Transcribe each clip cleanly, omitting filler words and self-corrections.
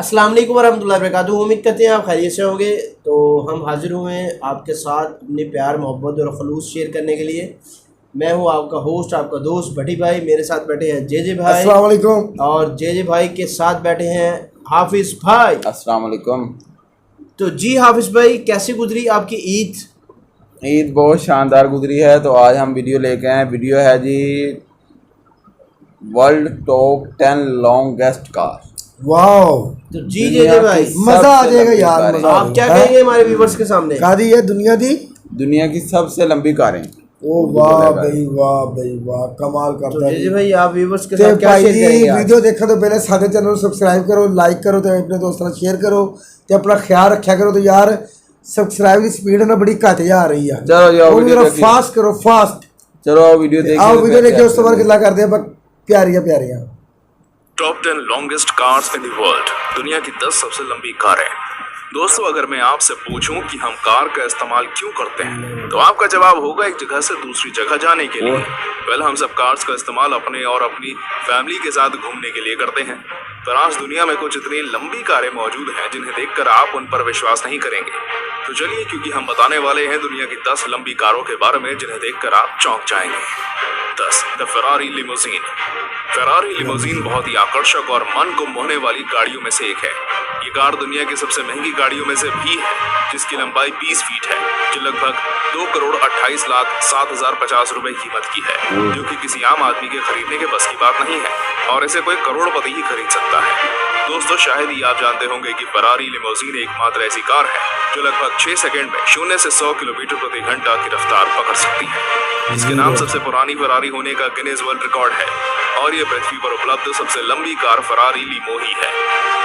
अस्सलाम वालेकुम वरहमतुल्लाहि वबरकातुहू। उम्मीद करते हैं आप खैरियत से होंगे। तो हम हाजिर हुए हैं आपके साथ अपने प्यार मोहब्बत और खलूस शेयर करने के लिए। मैं हूं आपका होस्ट, आपका दोस्त भट्टी भाई। मेरे साथ बैठे हैं जे भाई। अस्सलाम वालेकुम। और जे भाई के साथ बैठे हैं हाफिज़ भाई। अस्सलाम वालेकुम। तो जी हाफिज़ भाई, कैसी गुजरी आपकी ईद? ईद बहुत शानदार गुजरी है। तो आज हम वीडियो लेके आए। वीडियो है जी world top 10 longest car. Wow, तो जी जे भाई, मजा आ जाएगा यार। मजा आप क्या कहेंगे हमारे व्यूवर्स के सामने? कारी है दुनिया की सबसे लंबी कारें। ओ वाह भाई वाह, कमाल करता है। तो जे भाई, आप व्यूवर्स के साथ क्या भाई शेयर करेंगे आज? वीडियो देखा तो पहले साडे चैनल सब्सक्राइब करो, लाइक करो, तो अपने दोस्तों को शेयर करो, तो अपना ख्याल रखा करो। तो यार सब्सक्राइब की स्पीड ना बड़ी घट जा रही है। चलो जाओ वीडियो देखिए, फास्ट करो, फास्ट। चलो आओ वीडियो देखिए। आओ वीडियो देखिए, उस बार गिला कर दे प्यारियां। Top 10 longest cars in the world, दुनिया की 10 सबसे लंबी कारें। दोस्तों, अगर मैं आपसे पूछूं कि हम कार का इस्तेमाल क्यों करते हैं, तो आपका जवाब होगा एक जगह से दूसरी जगह जाने के लिए। वेल, हम सब कार्स का इस्तेमाल अपने और अपनी फैमिली के साथ घूमने के लिए करते हैं। पर आज दुनिया में कुछ इतनी लंबी कारें मौजूद हैं जिन्हें देखकर आप उन पर विश्वास नहीं करेंगे। तो चलिए, क्योंकि हम बताने वाले हैं दुनिया की 10 लंबी कारों के बारे में जिन्हें देखकर आप चौंक जाएंगे। 10. The Ferrari limousine. Ferrari limousine बहुत ही आकर्षक और मन को मोहने वाली गाड़ियों में से एक है। ये कार दुनिया की सबसे महंगी गाड़ियों में से भी है, जिसकी लंबाई 20 फीट है, जो लगभग 2,28,07,050 रुपए कीमत की है, जो कि किसी आम आदमी के खरीदने के बस की बात नहीं है, और इसे कोई करोड़पति ही खरीद सकता है। दोस्तों, शायद ही आप जानते होंगे कि फेरारी लिमोजीन एकमात्र ऐसी कार है जो लगभग 6 सेकंड में 0 से 100 किलोमीटर प्रति घंटा की रफ्तार पकड़ सकती है। इसके नाम सबसे पुरानी फेरारी होने का गिनीज वर्ल्ड रिकॉर्ड है, और ये पृथ्वी पर उपलब्ध सबसे लंबी कार फेरारी लीमो ही है।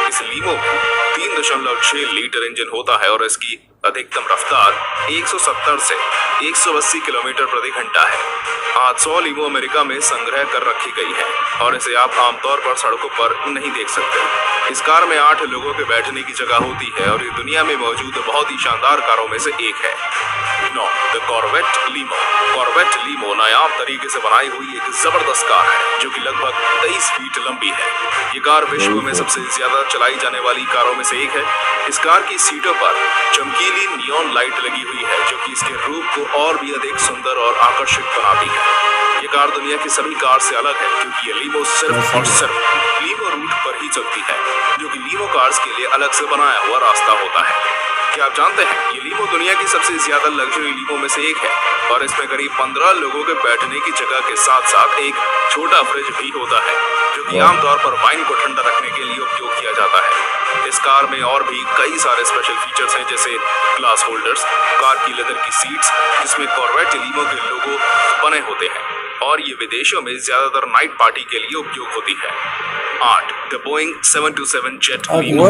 इस लीमो में 3.6 लीटर इंजन होता है और इसकी अधिकतम रफ्तार 170 से 180 किलोमीटर प्रति घंटा है। आज 100 लीमो अमेरिका में संग्रह कर रखी गई है, और इसे आप आमतौर पर सड़कों पर नहीं देख सकते। इस कार में 8 लोगों के बैठने की जगह होती है, और ये दुनिया में मौजूद बहुत ही शानदार कारों में से एक है। 9. द कॉर्वेट लीमो। कॉर्वेट लीमो नायाब तरीके से बनाई हुई एक जबरदस्त कार है, जो कि लगभग 23 फीट लंबी है। ये कार विश्व में सबसे ज्यादा चलाई जाने वाली कारों में से एक है। इस कार की सीटों पर चमकीली नियॉन लाइट लगी हुई है, जो कि इसके रूप को और भी अधिक सुंदर और आकर्षक बनाती है। ये कार दुनिया की सभी कार से अलग है, क्योंकि ये लीमो सिर्फ और सिर्फ लीमो रूट पर ही चलती है, जो कि लीमो कार्स के लिए अलग से बनाया हुआ रास्ता होता है। क्या आप जानते हैं, ये लीमो दुनिया की सबसे ज्यादा लग्जरी लीमो में से एक है, और इसमें करीब 15 लोगों के बैठने की जगह के साथ साथ एक छोटा फ्रिज भी होता है, जो कि आमतौर पर वाइन को ठंडा रखने के लिए उपयोग किया जाता है। इस कार में और भी कई सारे स्पेशल फीचर्स हैं, जैसे ग्लास होल्डर्स, कार की लेदर की सीट्स जिसमें कॉर्वेट लीमो के लोगो बने होते हैं, और ये विदेशों में ज्यादातर नाइट पार्टी के लिए उपयोग होती है। 8. द बोइंग 727 जेट लीमो।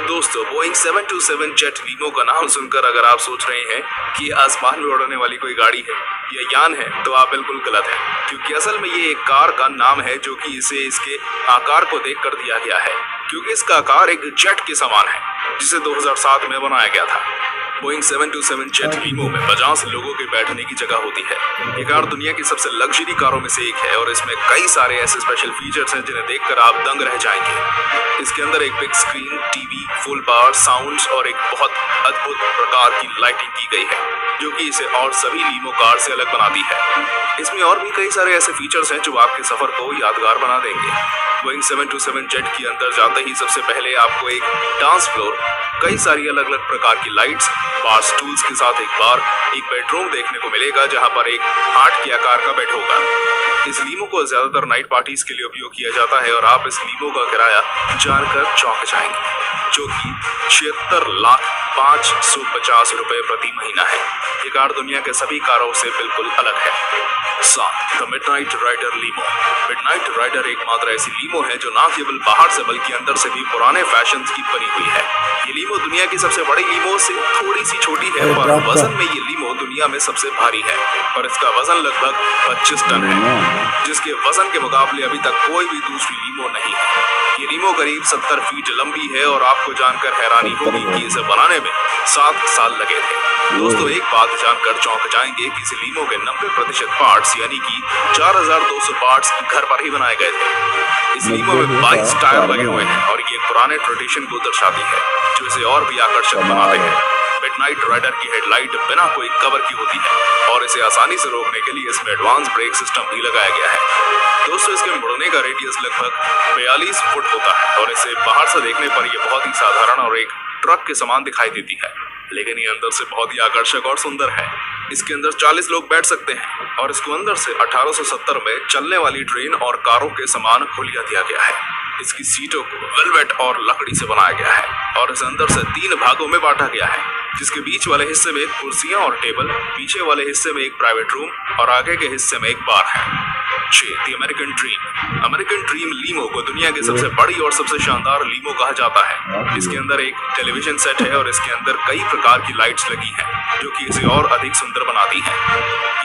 दोस्तों, बोइंग 727 जेट लीमो का नाम सुनकर अगर आप सोच रहे हैं कि ये आसमान में उड़ने वाली कोई गाड़ी है या यान है, तो आप बिल्कुल गलत हैं, क्योंकि असल में ये एक कार का नाम है, जो कि इसे इसके आकार को देखकर दिया गया है, क्योंकि इसका आकार एक जेट के समान है, जिसे 2007 में बनाया गया था। बोइंग 727 जेट लीमो में 50 लोगों के बैठने की जगह होती है। ये कार दुनिया की सबसे लग्जरी कारों में से एक है, और इसमें कई सारे ऐसे स्पेशल फीचर्स हैं जिन्हें देखकर आप दंग रह जाएंगे। इसके अंदर एक big screen TV, full power sounds और एक बहुत अद्भुत प्रकार की लाइटिंग की गई है, जो कि इसे और सभी लीमो कार से अलग बनाती है। इसमें और भी कई सारे ऐसे फीचर्स हैं जो आपके सफर को यादगार बना देंगे। बोइंग 727 जेट के अंदर जाते ही सबसे पहले आपको एक डांस फ्लोर, कई सारी अलग अलग प्रकार की लाइट्स, बार स्टूल्स के साथ एक बार, एक बेडरूम देखने को मिलेगा, जहां पर एक हार्ट के आकार का बेड होगा। इस लीमो को ज्यादातर नाइट पार्टीज के लिए उपयोग किया जाता है, और आप इस लीमो का किराया जानकर चौंक जाएंगे, जो कि 76,550 रुपए प्रति महीना है। ये कार दुनिया के सभी कारों से बिल्कुल अलग है। 7. द मिडनाइट राइडर लीमो। मिडनाइट राइडर एकमात्र ऐसी लीमो है जो ना केवल बाहर से बल्कि अंदर से भी पुराने फैशन की बनी हुई है। ये लीमो दुनिया की सबसे बड़ी लीमो से थोड़ी सी छोटी है, पर वजन में ये लीमो दुनिया में सबसे भारी है, और इसका वजन लगभग 25 टन है, जिसके वजन के मुकाबले अभी तक कोई भी दूसरी लीमो नहीं है। ये लीमो करीब 70 फीट लंबी है, और आपको जानकर हैरानी होगी कि इसे बनाने में 7 साल लगे थे। दोस्तों, एक बात जानकर चौंक जाएंगे कि इस लीमो के 90% पार्ट्स यानी कि 4200 पार्ट्स घर पर ही बनाए गए थे। इस लीमो में 22 टायर लगे हुए हैं, और ये पुराने ट्रेडिशन को दर्शाती है, जो इसे और भी आकर्षक बनाते हैं। मिडनाइट राइडर की हेडलाइट बिना कोई कवर की होती है और इसे आसानी से रोकने के लिए इसमें एडवांस ब्रेक सिस्टम भी लगाया गया है। दोस्तों, इसके मुड़ने का रेडियस लगभग 42 फुट होता है और इसे बाहर से देखने पर यह बहुत ही साधारण और एक ट्रक के समान दिखाई देती है, लेकिन ये अंदर से बहुत ही आकर्षक और सुंदर है। इसके अंदर 40 लोग बैठ सकते हैं और इसको अंदर से 1870 में चलने वाली ट्रेन और कारों के समान हुलिया दिया गया है। इसकी सीटों को वेलवेट और लकड़ी से बनाया गया है और इसे अंदर से 3 भागों में बांटा गया है, जिसके बीच वाले हिस्से में कुर्सियां और टेबल, पीछे वाले हिस्से में एक प्राइवेट रूम और आगे के हिस्से में एक बार है। The American dream. American dream लीमो को दुनिया की सबसे बड़ी और सबसे शानदार लीमो कहा जाता है। इसके अंदर एक टेलीविजन सेट है और इसके अंदर कई प्रकार की लाइट्स लगी हैं, जो कि इसे और अधिक सुंदर बनाती हैं।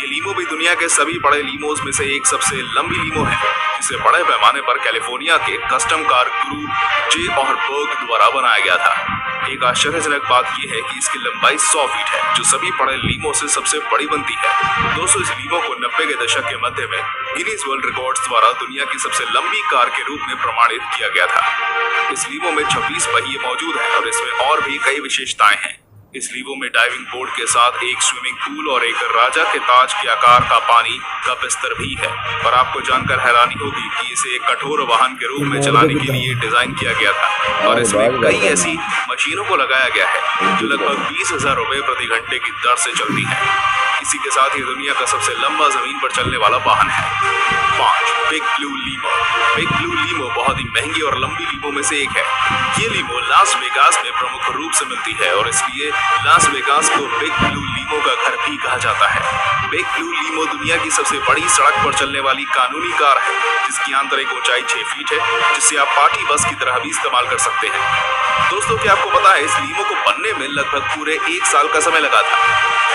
ये लीमो भी दुनिया के सभी बड़े लीमोज में से एक सबसे लंबी लीमो है, जिसे बड़े पैमाने पर कैलिफोर्निया के कस्टम कार गुरु जे और बर्ग द्वारा बनाया गया था। एक आश्चर्यजनक बात यह है कि इसकी लंबाई 100 फीट है, जो सभी बड़े लीमो से सबसे बड़ी बनती है। दोस्तों, इस लीमो को 90 के दशक के मध्य में गिनीज वर्ल्ड रिकॉर्ड्स द्वारा दुनिया की सबसे लंबी कार के रूप में प्रमाणित किया गया था। इस लीमो में 26 पहिए मौजूद हैं और इसमें और भी कई विशेषताएं हैं। इस लीमो में डाइविंग बोर्ड के साथ एक स्विमिंग पूल और एक राजा के ताज के आकार का पानी का बिस्तर भी है। और आपको जानकर हैरानी होगी कि इसे एक कठोर वाहन के रूप में चलाने के लिए डिजाइन किया गया था और इसमें कई ऐसी मशीनों को लगाया गया है जो लगभग 20,000 रुपए प्रति घंटे की दर से चलती है। इसी के साथ ही दुनिया का सबसे लंबा जमीन पर चलने वाला वाहन है। 5. बिग ब्लू लीमो। बिग ब्लू लीमो बहुत ही महंगी और लंबी लीमो में से एक है। ये लीमो लास वेगास में प्रमुख रूप से मिलती है और इसलिए लास वेगास को बिग ब्लू लीमो का घर भी कहा जाता है। बिग ब्लू लीमो दुनिया की सबसे बड़ी सड़क पर चलने वाली कानूनी कार है, जिसकी आंतरिक ऊंचाई 6 फीट है, जिसे आप पार्टी बस की तरह भी इस्तेमाल कर सकते हैं। दोस्तों, क्या आपको पता है इस लीमो को बनने में लगभग पूरे 1 साल का समय लगा था।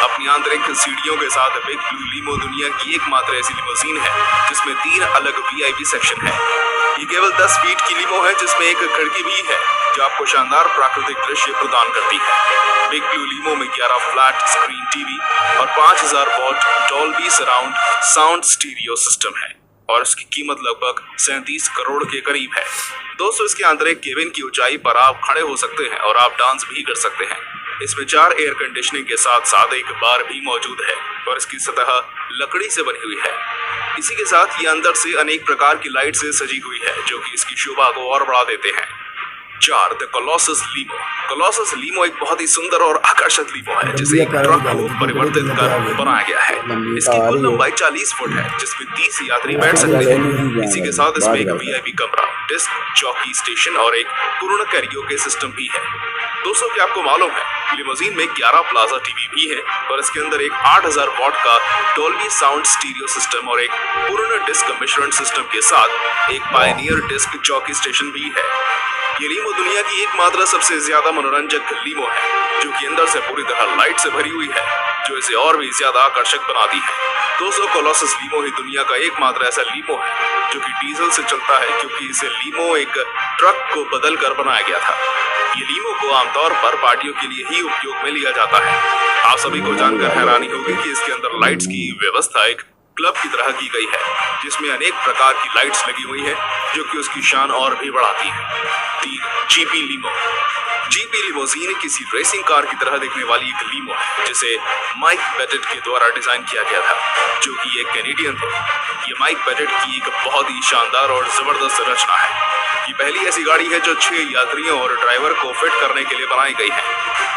अपनी आंतरिक सीढ़ियों के साथ बिग ब्लू लीमो दुनिया की एकमात्र ऐसी लिमोजीन है जिसमें 3 अलग वीआईपी सेक्शन है। ये केवल 10 फीट की लीमो है, जिसमें एक खिड़की भी है जो आपको शानदार प्राकृतिक दृश्य प्रदान करती है। बिग ब्लू लीमो में 11 फ्लैट स्क्रीन टीवी और 5000 what Dolby surround sound stereo system है और इसकी कीमत लगभग 37 करोड़ के करीब है। दोस्तों, इसके आंतरिक केबिन की ऊंचाई पर आप खड़े हो सकते हैं और आप डांस भी कर सकते हैं। इसमें 4 एयर कंडीशनिंग के साथ साथ एक बार भी मौजूद है और इसकी सतह लकड़ी से बनी हुई है। इसी के साथ ये अंदर से अनेक प्रकार की लाइट से सजी हुई है, जो कि इसकी शोभा को और बढ़ा देते हैं। 4. द कोलोसस लीमो। कोलोसस लीमो एक बहुत ही सुंदर और आकर्षक लीमो है, जिसे एक ट्रक को परिवर्तित कर बनाया गया है। इसकी कुल लंबाई 40 फुट है, जिसमें 30 यात्री बैठ सकते हैं। इसी के साथ इसमें एक वीआईपी कमरा, डिस्क जॉकी स्टेशन और एक पूर्ण कैरियोके सिस्टम भी है। दोस्तों, क्या आपको मालूम है लिमोजीन में 11 प्लाजा टीवी भी है और इसके अंदर एक 8000 वॉट का डॉल्बी साउंड स्टीरियो सिस्टम और एक पूर्ण डिस्क मिश्रण सिस्टम के साथ एक पायनियर डिस्क जॉकी स्टेशन भी है। ये लीमो दुनिया की एकमात्र सबसे ज्यादा मनोरंजक लीमो है, जो कि अंदर से पूरी तरह लाइट से भरी हुई है, जो इसे और भी ज्यादा आकर्षक बनाती है। दोस्तों, कोलोसस लीमो ही दुनिया का एकमात्र ऐसा लीमो है जो कि डीजल से चलता है, क्योंकि इसे लीमो एक ट्रक को बदल कर बनाया गया था। ये लीमो को आमतौर पर पार्टियों के लिए ही उपयोग में लिया जाता है। आप सभी को जानकर हैरानी होगी कि इसके अंदर लाइट्स की व्यवस्था एक क्लब की तरह की गई है, जिसमें अनेक प्रकार की लाइट्स लगी हुई है, जो कि उसकी शान और भी बढ़ाती है। 3. जीपी लीमो। जीपी लिमोजीन किसी रेसिंग कार की तरह दिखने वाली एक लीमो है, जिसे माइक बेटेट के द्वारा डिजाइन किया गया था, जो कि एक कैनेडियन थे। ये माइक बेटेट की एक बहुत ही शानदार और जबरदस्त रचना है। ये पहली ऐसी गाड़ी है जो 6 यात्रियों और ड्राइवर को फिट करने के लिए बनाई गई है।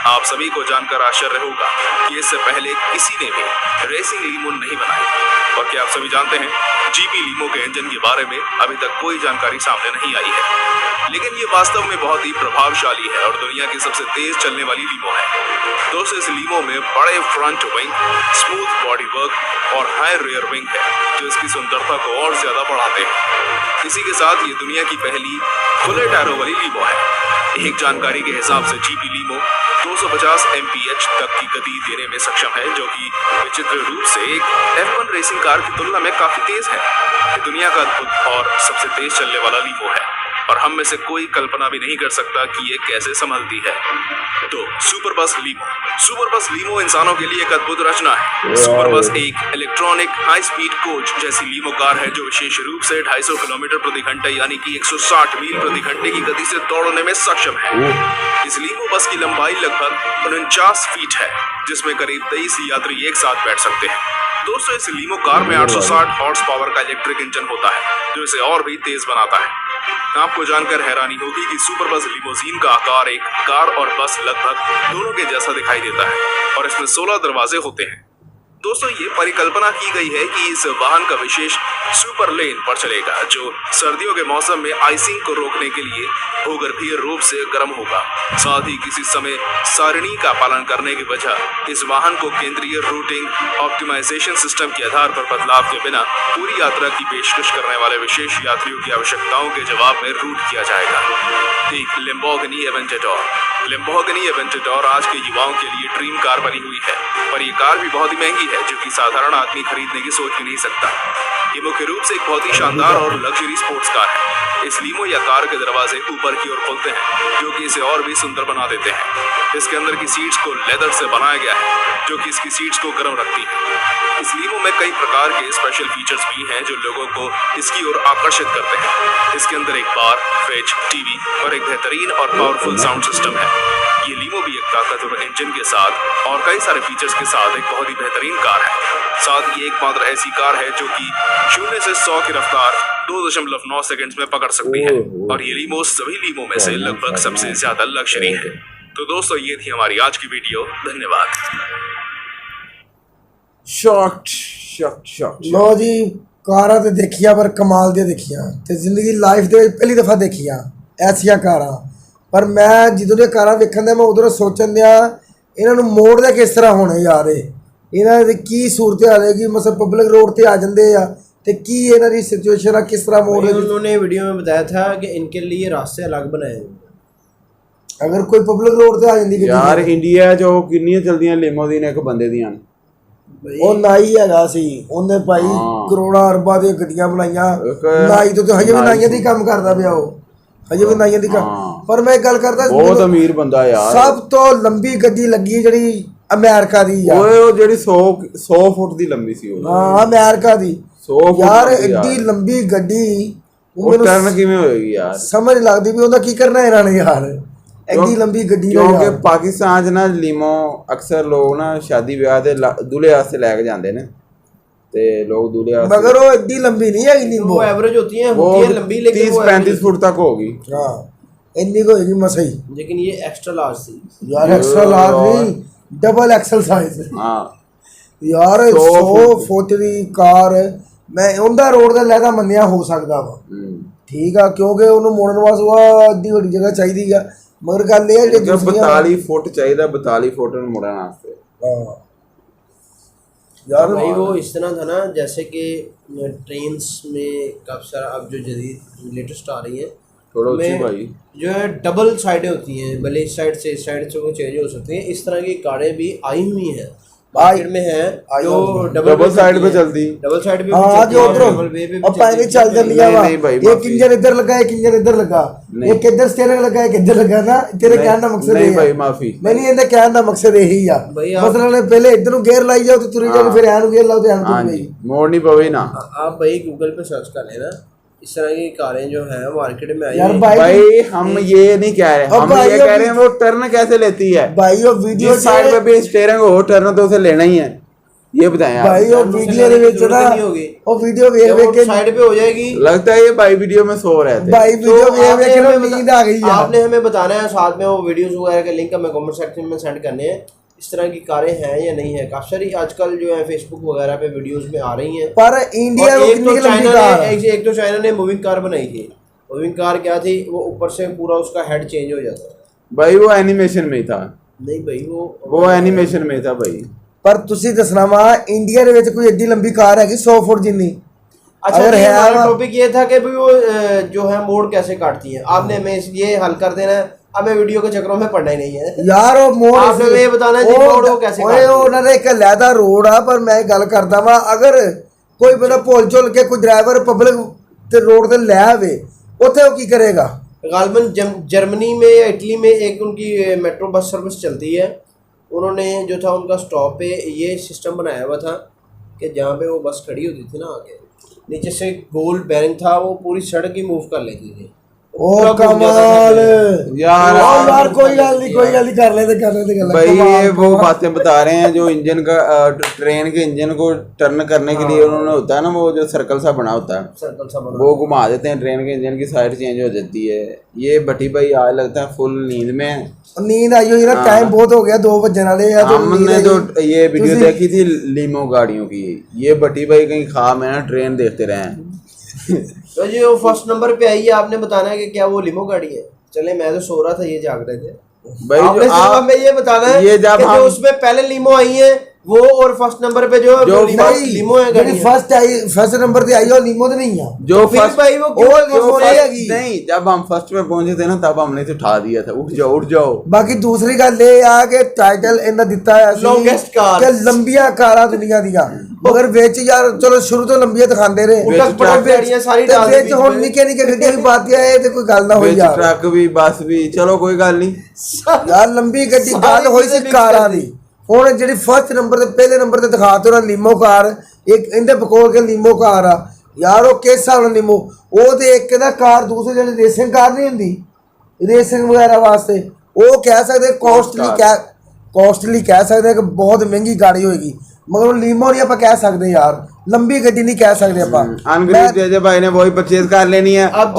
आप सभी को जानकर आश्चर्य होगा कि इससे पहले किसी ने भी रेसिंग लीमो नहीं बनाई। और क्या आप सभी जानते हैं, जीपी लीमो के इंजन के बारे में अभी तक कोई जानकारी सामने नहीं आई है, लेकिन ये वास्तव में बहुत ही प्रभावशाली है और दुनिया की सबसे तेज चलने वाली लीमो है। दोस्तों, इस लीमो में बड़े front wing, smooth body work और हाई रियर विंग है, जो इसकी सुंदरता को और ज्यादा बढ़ाते हैं। इसी के साथ ये दुनिया की पहली खुले टायरों वाली लीमो है। एक जानकारी के हिसाब से जीपी लीमो 250 mph तक की गति देने में सक्षम है, जो कि विचित्र रूप से एक F1 रेसिंग कार की तुलना में काफी तेज है। ये दुनिया का अद्भुत और सबसे तेज चलने वाला लीमो है। और हम में से कोई कल्पना भी नहीं कर सकता कि ये कैसे संभलती है। तो सुपर बस लीमो। सुपर बस लीमो इंसानों के लिए एक अद्भुत रचना है। सुपर बस एक इलेक्ट्रॉनिक हाई स्पीड कोच जैसी लीमो कार है जो विशेष रूप से 250 किलोमीटर प्रति घंटे यानी कि 160 मील प्रति घंटे की गति से दौड़ने में सक्षम है। इस लीमो बस की लंबाई लगभग 49 फीट है, जिसमें करीब 23 यात्री एक साथ बैठ सकते हैं। दोस्तों, इस लीमो कार में 860 हॉर्स पावर का इलेक्ट्रिक इंजन होता है जो इसे और भी तेज बनाता है। आपको जानकर हैरानी होगी कि सुपर बस लिमोजीन का आकार एक कार और बस लगभग दोनों के जैसा दिखाई देता है और इसमें 16 दरवाजे होते हैं। दोस्तों, ये परिकल्पना की गई है कि इस वाहन का विशेष सुपर लेन पर चलेगा जो सर्दियों के मौसम में आइसिंग को रोकने के लिए भूगर्भीय रूप से गर्म होगा। साथ ही किसी समय सारणी का पालन करने की वजह इस वाहन को केंद्रीय रूटिंग ऑप्टिमाइजेशन सिस्टम के आधार पर बदलाव के बिना पूरी यात्रा की पेशकश करने वाले विशेष यात्रियों की आवश्यकताओं के जवाब में रूट किया जाएगा। एक लैम्बोर्गिनी एवेंटेडोर। लैम्बोर्गिनी एवेंटेडोर आज के युवाओं के लिए ड्रीम कार बनी हुई है, पर यह कार भी बहुत ही महंगी है जो कि साधारण आदमी खरीदने की सोच भी नहीं सकता। ये मुख्य रूप से एक बहुत ही शानदार और लग्जरी स्पोर्ट्स कार है। इस लीमो या कार के दरवाजे ऊपर की ओर खुलते हैं जो कि इसे और भी सुंदर बना देते हैं। इसके अंदर की सीट्स को लेदर से बनाया गया है जो कि इसकी सीट्स को गर्म रखती है। इस लीमो में कई प्रकार के स्पेशल फीचर्स भी हैं जो लोगों को इसकी ओर आकर्षित करते हैं। इसके अंदर एक बार, फ्रिज, टीवी और एक बेहतरीन और पावरफुल साउंड सिस्टम है। ये लीमो भी एक ताकतवर इंजन के साथ और कई सारे फीचर्स के साथ एक बहुत ही बेहतरीन कार है। साथ ही एकमात्र ऐसी कार है जो कि 0 से 100 की रफ्तार 2.9 सेकंड्स में पकड़ सकती है और ये लीमो सभी लीमो में से लगभग सबसे ज्यादा लग्जरी है। तो दोस्तों, ये थी हमारी आज की वीडियो। धन्यवाद। शॉक्ड लो जी, कारां ते देखिया पर कमाल दी देखिया ते जिंदगी लाइफ दे पहली दफ़ा देखिया ऐसिया कारां। पर मैं ਜਦੋਂ ਦੀਆਂ ਕਾਰਾਂ ਵੇਖਣ ਦੇ ਮੈਂ ਉਧਰੋਂ ਸੋਚਣ ਦਿਆ ਇਹਨਾਂ ਨੂੰ ਮੋੜਦੇ ਕਿਸ ਤਰ੍ਹਾਂ ਹੋਣੇ ਯਾਰ। ਇਹਨਾਂ ਦੀ ਕੀ ਸੂਰਤ ਹਾਲ ਹੈ कि मतलब पब्लिक रोड ਤੇ आ ਜਾਂਦੇ ਆ ਤੇ ਕੀ ਇਹਨਾਂ ਦੀ सिचुएशन ਆ किस तरह मोड़। उन्होंने वीडियो में बताया था कि इनके लिए रास्ते अलग बनाए हुए। अगर कोई पब्लिक रोड ਤੇ आ ਜਾਂਦੀ यार इंडिया जो किन्नियां चलदियां लिमोजीन एक बंदे ਦੀਆਂ ਨੇ। ਉਹ ਨਾਈ ਹੈਗਾ ਸੀ, ਉਹਨੇ ਭਾਈ ਕਰੋੜਾਂ ਅਰਬਾਂ ਦੀਆਂ ਗੱਡੀਆਂ ਬਣਾਈਆਂ। ਨਾਈ ਤੋਂ ਹਜੇ ਵੀ ਨਾਈਆਂ ਦੀ ਕੰਮ ਕਰਦਾ ਪਿਆ ਉਹ, ਹਜੇ ਵੀ ਨਾਈਆਂ ਦੀ ਕੰਮ। ਪਰ ਮੈਂ ਗੱਲ ਕਰਦਾ ਬਹੁਤ ਅਮੀਰ ਬੰਦਾ ਯਾਰ। ਸਭ ਤੋਂ ਲੰਬੀ ਗੱਡੀ ਲੱਗੀ ਜਿਹੜੀ ਅਮਰੀਕਾ ਦੀ ਯਾਰ। ਓਏ ਉਹ ਜਿਹੜੀ 100 ਫੁੱਟ ਦੀ ਲੰਬੀ ਸੀ ਉਹ। ਹਾਂ, ਅਮਰੀਕਾ ਦੀ 100 ਫੁੱਟ ਯਾਰ। ਐਡੀ ਲੰਬੀ ਗੱਡੀ ਉਹ ਟਰਨ ਕਿਵੇਂ ਹੋਏਗੀ ਯਾਰ? ਸਮਝ ਲੱਗਦੀ ਵੀ ਉਹਦਾ ਕੀ ਕਰਨਾ ਇਹਨਾਂ ਨੇ ਯਾਰ। ਐਡੀ ਲੰਬੀ ਗੱਡੀ ਦਾ ਕਿਉਂਕਿ ਪਾਕਿਸਤਾਨ 'ਚ ਨਾ ਲੀਮੋ ਅਕਸਰ ਲੋਕ ਨਾ ਸ਼ਾਦੀ ਵਿਆਹ ਦੇ ਦੁल्हे ਵਾਸਤੇ ਲੈ ਕੇ ਜਾਂਦੇ ਨੇ ਤੇ ਲੋਕ दुल्हे वास्ते। मगर वो एडी लंबी नहीं है लीमो। वो एवरेज होती है लंबी, लेकिन 30-35 फुट तक होगी। हाँ, इतनी को होगी मसई। लेकिन ये एक्स्ट्रा लार्ज थी यार। एक्स्ट्रा लार्ज नहीं, डबल एक्सल साइज। हाँ यार 100 फुट दी कार मैं उनका रोड का लहदा मन्निया हो सकता वा, ठीक है, क्योंकि उन्होंने मोड़न वास्ते अद्धी बड़ी जगह चाहिए। मगर गल ये 42 फुट चाहिए, 42 फुट मुड़न वास्ते। हाँ यार भाई, वो इस तरह था ना जैसे कि ट्रेन्स में काफ़ी सारा अब जो जदीद लेटेस्ट आ रही है थोड़ा भाई जो है डबल साइडें होती हैं, भले इस साइड से इस साइड से वो चेंज हो सकती हैं। इस तरह की कारें भी आई हुई हैं, मार्केट में है जो डबल साइड पे चलती। डबल साइड पे हाँ जो उधर अब पहले चल जाती है। एक इंजन इधर लगा, एक इंजन इधर लगा, एक इधर स्टीयरिंग लगा, एक इधर लगा ना। तेरे कहने का मकसद नहीं भाई, माफी नहीं, इनका कहने का मकसद यही है। मतलब पहले इधर गेयर लाई जाओ तो तुरी जाओ, फिर एन गेयर लाओ तो एन तुरी मोड़ नहीं पवे ना। आप भाई गूगल पे सर्च कर लेना, इस तरह की कारें जो है मार्केट में आई यार। भाई हम ये नहीं कह रहे, हम ये कह रहे हैं वो टर्न कैसे लेती है भाई। वो वीडियो साइड पे भी स्टीयरिंग हो, टर्न तो उसे लेना ही है। ये बताएं भाई वो वीडियो ਦੇ ਵਿੱਚ ਨਾ ਉਹ ਵੀਡੀਓ ਵੇਖ ਕੇ साइड पे हो जाएगी। लगता है ये भाई वीडियो में सो रहे थे भाई वीडियो ਵੇਖ के ना नींद आ गई है। आपने हमें बताना है, साथ में वो वीडियोस वगैरह के लिंक हमें कमेंट सेक्शन में सेंड करने हैं। इस तरह की कारें हैं या नहीं है। काफी सारी आजकल जो है फेसबुक वगैरह पे वीडियोस में आ रही हैं। पर इंडिया में एक तो चाइना ने मूविंग कार बनाई थी। मूविंग कार क्या थी, वो ऊपर से पूरा उसका हेड चेंज हो जाता है भाई। वो एनिमेशन में ही था। नहीं भाई, वो एनिमेशन में था भाई। पर तुसी दसना वा इंडिया ਦੇ ਵਿੱਚ ਕੋਈ ਏਡੀ ਲੰਬੀ ਕਾਰ ਹੈਗੀ 100 फुट जिन्नी। अच्छा, अगर है हमारा टॉपिक ये था कि भाई वो जो है मोड़ कैसे काटती है। आपने हमें ये हल कर देना है, हमें वीडियो के चक्करों में पढ़ना ही नहीं है यार। वो मोड़ आपने ये बताना है जी मोड़ वो कैसे काटती है। ਉਹਨਾਂ ਦਾ ਇੱਕ ਲਹਿਦਾ ਰੋਡ ਆ। ਪਰ ਮੈਂ ਗੱਲ ਕਰਦਾ ਵਾ, ਅਗਰ ਕੋਈ ਬੰਦਾ ਭੁੱਲ ਚੁੱਲ ਕੇ ਕੋਈ ਡਰਾਈਵਰ ਪਬਲਿਕ ਤੇ ਰੋਡ ਤੇ ਲੈ ਆਵੇ, ਉੱਥੇ ਉਹ ਕੀ ਕਰੇਗਾ? गालबन जर्मनी में या इटली में एक उनकी मेट्रो बस सर्विस चलती है, उन्होंने जो था उनका स्टॉप पे ये सिस्टम बनाया हुआ था कि जहाँ पे वो बस खड़ी होती थी ना, आगे नीचे से गोल बेरिंग था, वो पूरी सड़क ही मूव कर लेती थी। ओ कमाल यार यार कोई गल नहीं कर लेते भाई, ये वो बातें बता रहे हैं जो इंजन का ट्रेन के इंजन को टर्न करने के लिए उन्होंने होता है ना, वो जो सर्कल सा बना होता है, सर्कल सा बना, वो घुमा देते हैं, ट्रेन के इंजन की साइड चेंज हो जाती है। ये भट्टी भाई आज लगता है फुल नींद में है। नींद आई हुई ना, टाइम बहुत हो गया, 2 बजने वाले हैं। हमने तो ये वीडियो देखी थी लीमो गाड़ियों की, ये भट्टी भाई कहीं खा में ना ट्रेन देखते रहे हैं। तो जी वो फर्स्ट नंबर पे आई है, आपने बताना है कि क्या वो लिमो गाड़ी है? चले मैं तो सो रहा था, ये जाग रहे थे भाई। आपने सिर्फ हमें ये बताना है ये जब कि हम जो उसमें पहले लिमो आई है वो, और फर्स्ट नंबर पे जो लिमो है गाड़ी है। फर्स्ट नंबर पे आई है, लीमो तो नहीं है जो फिर फर्स्ट भाई वो क्यों नहीं, जब हम फर्स्ट पे पहुंचे थे ना, तब हमने तो उठा दिया था, उठ जाओ। बाकी दूसरी गल ये आ कि टाइटल इन्हें दिता है Longest car। कि लंबिया कारा दुनिया दिया, मगर विच यार चलो शुरू तो लंबिया दिखाते रहे, विच हुण निक्के निक्के गड्डियां भी पाती है, ते कोई गल ना होई यार, ट्रक भी बस भी, चलो कोई गल नहीं यार लंबी गड्डी गल होई सी कारां दी। ਹੁਣ ਜਿਹੜੀ ਫਸਟ ਨੰਬਰ ਤੇ ਪਹਿਲੇ ਨੰਬਰ ਤੇ ਦਿਖਾਤੇ ਉਹਨਾਂ ਲੀਮੋ ਕਾਰ, ਇੱਕ ਇਹਦੇ ਬਕੋਲ ਕੇ ਲੀਮੋ ਕਾਰ ਆ ਯਾਰ, ਉਹ ਕਿਸ ਹਿਸਾਬ ਨਾਲ ਲੀਮੋ, ਉਹ ਤੇ ਇੱਕ ਦਾ ਕਾਰ, ਦੂਸਰੀ ਜਿਹੜੀ ਰੇਸਿੰਗ ਕਾਰ ਨਹੀਂ ਹੁੰਦੀ, ਰੇਸਿੰਗ ਵਗੈਰਾ ਵਾਸਤੇ ਉਹ ਕਹਿ ਸਕਦੇ ਕੋਸਟਲੀ ਕਹਿ ਸਕਦੇ ਕਿ ਬਹੁਤ ਮਹਿੰਗੀ ਗਾੜੀ ਹੋਏਗੀ, मगर वो लीमो नहीं आप कह सकते यार, लंबी गड्डी नहीं कह सकते आप। अनग्रेज जेजे भाई ने वही परचेज कर लेनी है। अब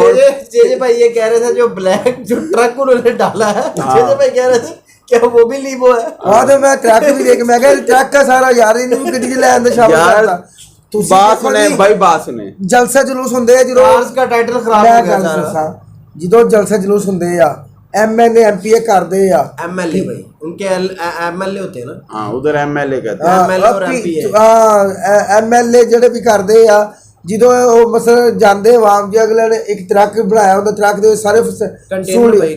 जेजे भाई ये कह रहे थे जो ब्लैक जो ट्रक उन्होंने डाला है, जेजे भाई कह रहे थे क्या वो भी लीमो है? हाँ तो मैं ट्रक भी देख, मैं कह ट्रक का सारा यार इन्हें भी गड्डी ले आंदे शामिल करता। बात सुने भाई, बात सुने, जलसा जुलूस हुंदे आ जो कार्स का टाइटल खराब हो गया सारा, जो जलसा जुलूस हुंदे आ एमएनए एमपीए करदे आ, एमएलए भाई उनके एमएलए होते हैं ना, हां उधर एमएलए कहते हैं, एमएलए और एमपी हां एमएलए ਜਿਹੜੇ ਵੀ ਕਰਦੇ ਆ, ਜਦੋਂ ਉਹ ਮਸਲ ਜਾਂਦੇ ਆਵਾਮ ਜੀ, ਅਗਲੇ ਨੇ ਇੱਕ ਟਰੱਕ ਬਣਾਇਆ ਹੁੰਦਾ, ਟਰੱਕ ਦੇ ਸਾਰੇ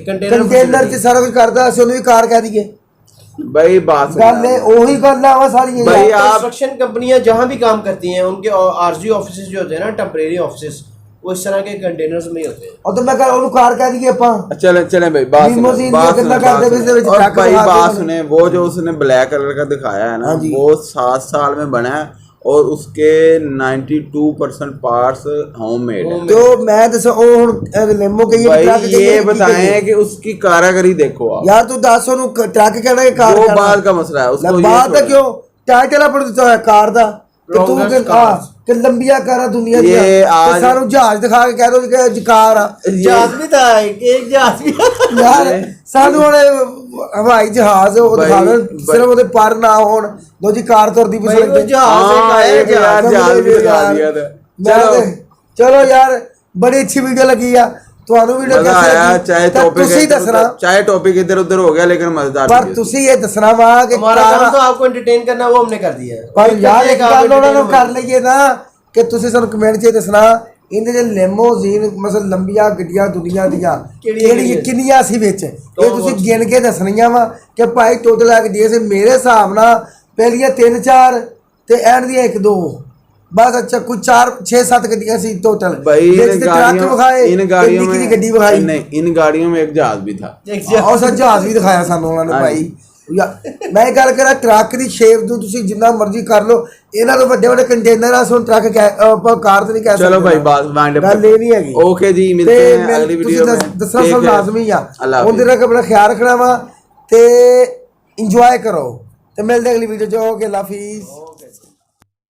ਕੰਟੇਨਰ ਚ ਸਾਰਾ ਕੁਝ ਕਰਦਾ, ਅਸੀਂ ਉਹਨੂੰ ਵੀ ਕਾਰ ਕਹਿ ਦਈਏ भाई। बात ਗੱਲ ਉਹੀ ਗੱਲਾਂ ਵਾ ਸਾਰੀਆਂ भाई। आप कंस्ट्रक्शन कंपनियां जहां भी काम करती हैं उनके आरजी ऑफिसेज जो होते हैं ना, टेम्परेरी ऑफिसेज, वो इस तरह के कंटेनर्स में ही होते हैं। और तो मैं कह ਉਹਨੂੰ कार कह दीजिए ਆਪਾਂ चले भाई, बात सुने, भाई बात सुने। वो जो उसने ब्लैक कलर का दिखाया है ना, वो 7 साल में बना है और उसके 92% पार्ट्स होममेड है। तो मैं दस लेमो के ये बताएं कि उसकी कारीगरी देखो आप यार, तू 10 ਨੂੰ ਟਰੱਕ ਕਹਿਣਾ ਕਿ ਕਾਰ, वो बात का मसला है, उसको बात है क्यों टाइटल अपने ਦਿੱਤਾ ਹੋਇਆ ਕਾਰ ਦਾ, ਕਿ ਤੂੰ कि लंबिया कारा दुनिया दी सानू जहाज दिखा के कह दो कि जकार आ, जहाज भी था एक जहाज भी यार सानू हुण हवाई जहाज वो दिखा दो, सिर्फ ਉਹਦੇ पर ना होण, दूजी कार तुरदी भी सड़क पे जहाज भी दिखा दिया था। चलो यार बड़ी अच्छी वीडियो लगी आ, ਤੁਹਾਨੂੰ ਵੀਡੀਓ कैसी लगी? चाहे टॉपिक ਤੁਸੀਂ ਦੱਸਣਾ, चाहे टॉपिक इधर उधर हो गया, लेकिन मजेदार पर ਤੁਸੀਂ ਇਹ ਦੱਸਣਾ ਵਾ ਕਿ हमारा काम तो आपको एंटरटेन करना, वो हमने कर दिया है। पर यार एक ਗੱਲ ਉਹਨਾਂ ਨੂੰ ਕਰ ਲਈਏ ਨਾ ਕਿ ਤੁਸੀਂ ਸਾਨੂੰ ਕਮੈਂਟ 'ਚ ਦੱਸਣਾ ਇਹਦੇ ਜੇ ਲੈਮੋਜ਼ੀਨ ਮਤਲਬ ਲੰਬੀਆਂ ਗੱਡੀਆਂ ਦੁਨੀਆ ਦੀਆਂ ਕਿੰਨੀਆਂ ਸੀ ਵਿੱਚ, ਇਹ ਤੁਸੀਂ ਗਿਣ ਕੇ ਦੱਸਣੀਆਂ ਵਾ ਕਿ ਭਾਈ ਟੋਟਲ ਆ ਗੱਡੀਆਂ ਸੀ, ਮੇਰੇ ਹਿਸਾਬ ਨਾਲ ਪਹਿਲੀਆਂ 3-4 ਤੇ ਐਂਡ ਦੀਆਂ 1-2 बस। अच्छा कुछ 4-6-7 गड्डियां सी टोटल भाई। इन गाड़ियों में गड्डी दिखाई नहीं, इन गाड़ियों में एक जहाज भी था, और सर जहाज भी दिखाया सानू उन्होंने भाई। मैं गल करा ट्रक की शेप ਨੂੰ ਤੁਸੀਂ ਜਿੰਨਾ ਮਰਜ਼ੀ ਕਰ ਲਓ, ਇਹਨਾਂ ਤੋਂ ਵੱਡੇ ਵੱਡੇ ਕੰਟੇਨਰ ਆ, ਸੋ ਟਰੱਕ ਕਾਰ ਤੇ ਨਹੀਂ ਕਹਿ ਸਕਦੇ। चलो भाई बात वाइंड अप, ਗੱਲ ਇਹ ਨਹੀਂ ਹੈਗੀ। ओके जी, मिलते हैं अगली वीडियो में। ਦੱਸਣਾ ਸਭ ਲਾਜ਼ਮੀ ਆ, ਉਹਦੇ ਨਾਲ ਆਪਣਾ ਖਿਆਲ ਰੱਖਣਾ ਵਾ ਤੇ ਇੰਜੋਏ ਕਰੋ, ਤੇ ਮਿਲਦੇ ਅਗਲੀ ਵੀਡੀਓ 'ਚ। ਓਕੇ, ਅੱਲਾ ਹਾਫਿਜ਼।